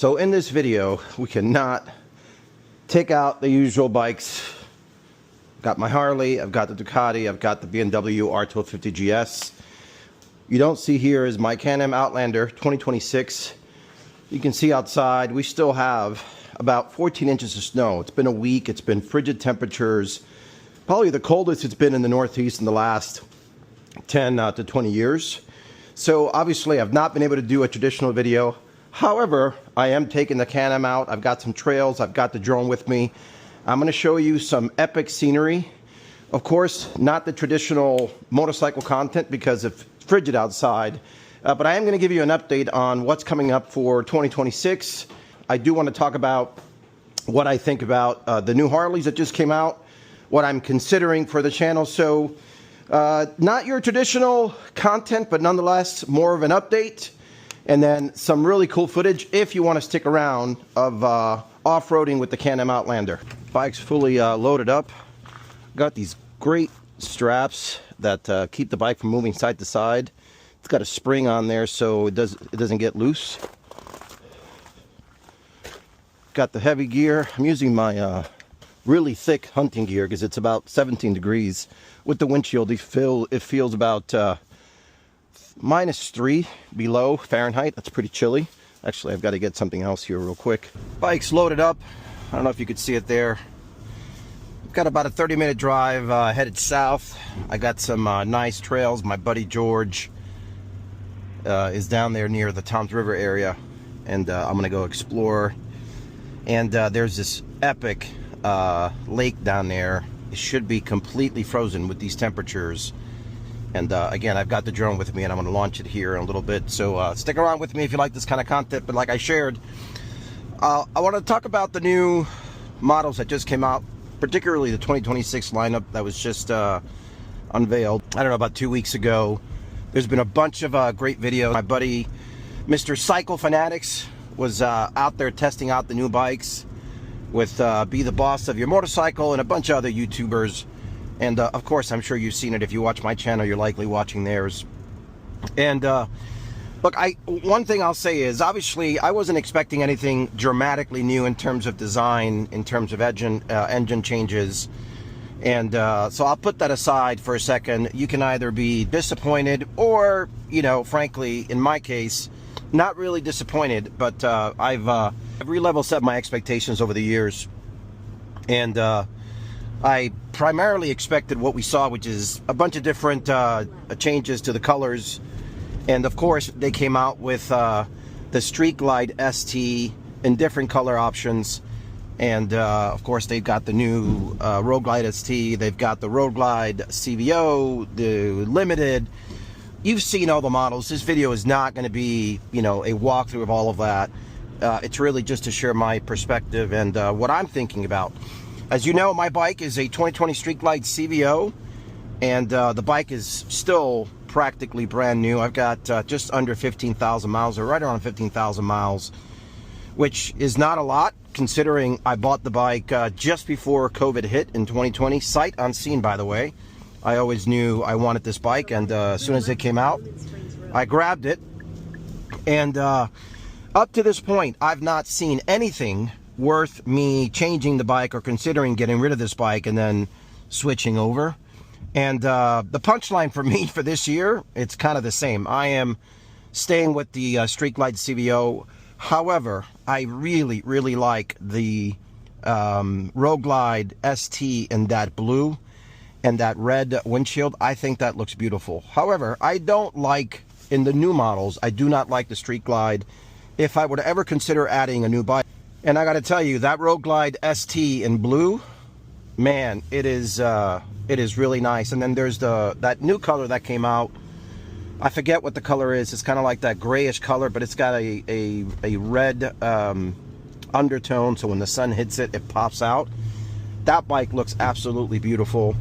So in this video, we cannot take out the usual bikes. Got my Harley, I've got the Ducati, I've got the BMW R1250 GS. You don't see here is my Can Am Outlander 2026. You can see outside we still have about 14 inches of snow. It's been a week, it's been frigid temperatures. Probably the coldest it's been in the Northeast in the last 10 to 20 years. So obviously I've not been able to do a traditional video. However, I am taking the Can Am out. I've got some trails, I've got the drone with me. I'm going to show you some epic scenery. Of course, not the traditional motorcycle content because it's frigid outside. But I am going to give you an update on what's coming up for 2026. I do want to talk about what I think about the new Harleys that just came out, what I'm considering for the channel. So not your traditional content, but nonetheless more of an update. And then some really cool footage if you want to stick around of off-roading with the Can Am Outlander. Bike's fully loaded up. Got these great straps that keep the bike from moving side to side. It's got a spring on there so it doesn't get loose. Got the heavy gear. I'm using my really thick hunting gear because it's about 17 degrees. With the windshield, it feels about -3 below Fahrenheit. That's pretty chilly. Actually, I've got to get something else here real quick. Bike's loaded up. I don't know if you could see it there. Got about a 30-minute drive headed south. I got some nice trails. My buddy George is down there near the Toms River area, and I'm gonna go explore. And there's this epic lake down there. It should be completely frozen with these temperatures. And again, I've got the drone with me and I'm going to launch it here in a little bit. So stick around with me if you like this kind of content. But like I shared, I want to talk about the new models that just came out, particularly the 2026 lineup that was just unveiled, I don't know, about 2 weeks ago. There's been a bunch of great videos. My buddy, Mr. Cycle Fanatics, was out there testing out the new bikes with Be the Boss of Your Motorcycle and a bunch of other YouTubers. And of course, I'm sure you've seen it. If you watch my channel, you're likely watching theirs. And look, one thing I'll say is, obviously, I wasn't expecting anything dramatically new in terms of design, in terms of engine changes. And so I'll put that aside for a second. You can either be disappointed or, you know, frankly, in my case, not really disappointed. But I've re-level set my expectations over the years. And I primarily expected what we saw, which is a bunch of different changes to the colors. And of course, they came out with the Street Glide ST in different color options. And of course, they've got the new Road Glide ST. They've got the Road Glide CVO, the Limited. You've seen all the models. This video is not going to be, you know, a walkthrough of all of that. It's really just to share my perspective and what I'm thinking about. As you know, my bike is a 2020 Street Glide CVO, and the bike is still practically brand new. I've got just under 15,000 miles, or right around 15,000 miles, which is not a lot, considering I bought the bike just before COVID hit in 2020. Sight unseen, by the way. I always knew I wanted this bike, and as soon as it came out, I grabbed it. And up to this point, I've not seen anything worth me changing the bike or considering getting rid of this bike and then switching over. And the punchline for me for this year, it's kind of the same. I am staying with the Street Glide CVO. However, I really, really like the Road Glide ST in that blue and that red windshield. I think that looks beautiful. However, I don't like, in the new models, I do not like the Street Glide. If I were to ever consider adding a new bike, and I got to tell you, that Road Glide ST in blue, man, it is really nice. And then there's that new color that came out. I forget what the color is. It's kind of like that grayish color, but it's got a red undertone. So when the sun hits it, it pops out. That bike looks absolutely beautiful.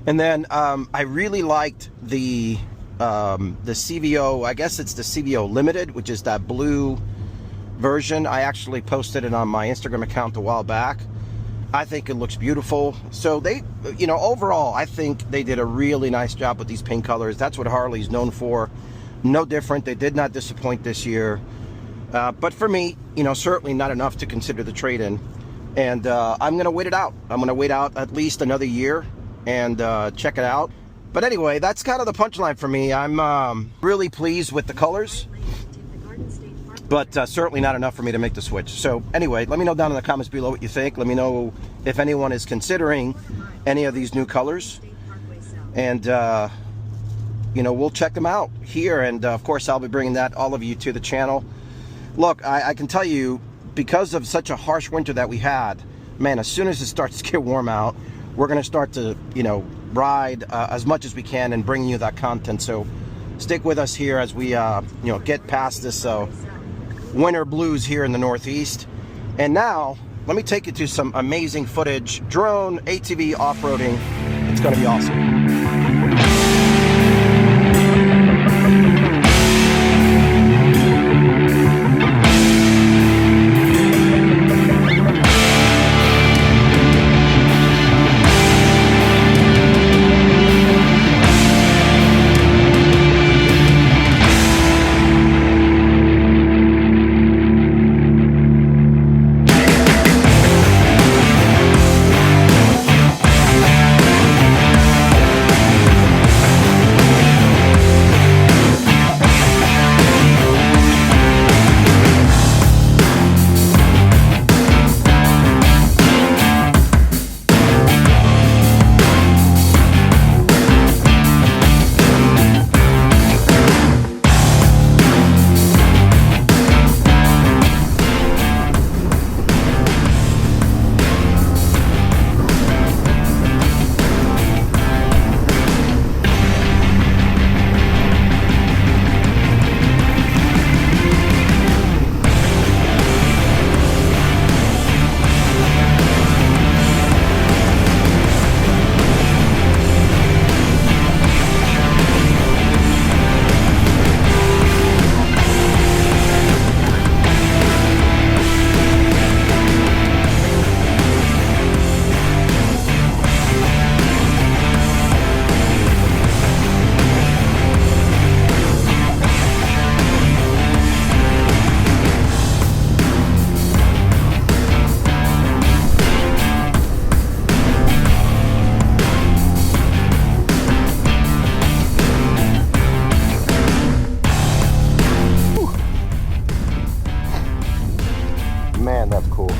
And then I really liked the CVO. I guess it's the CVO Limited, which is that blue version. I actually posted it on my Instagram account a while back. I think it looks beautiful. So they, you know, overall, I think they did a really nice job with these paint colors. That's what Harley's known for. No different. They did not disappoint this year. But for me, you know, certainly not enough to consider the trade-in. And I'm going to wait it out. I'm going to wait out at least another year and check it out. But anyway, that's kind of the punchline for me. I'm really pleased with the colors, but certainly not enough for me to make the switch. So anyway, let me know down in the comments below what you think. Let me know if anyone is considering any of these new colors. And, you know, we'll check them out here. And, of course, I'll be bringing that, all of you, to the channel. Look, I can tell you, because of such a harsh winter that we had, man, as soon as it starts to get warm out, we're going to start to, you know, ride as much as we can and bring you that content. So stick with us here as we, you know, get past this winter blues here in the Northeast. And now, let me take you to some amazing footage, drone, ATV off-roading. It's going to be awesome. Man, that's cool.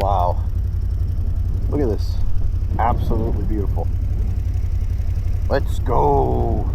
Wow. Look at this. Absolutely beautiful. Let's go.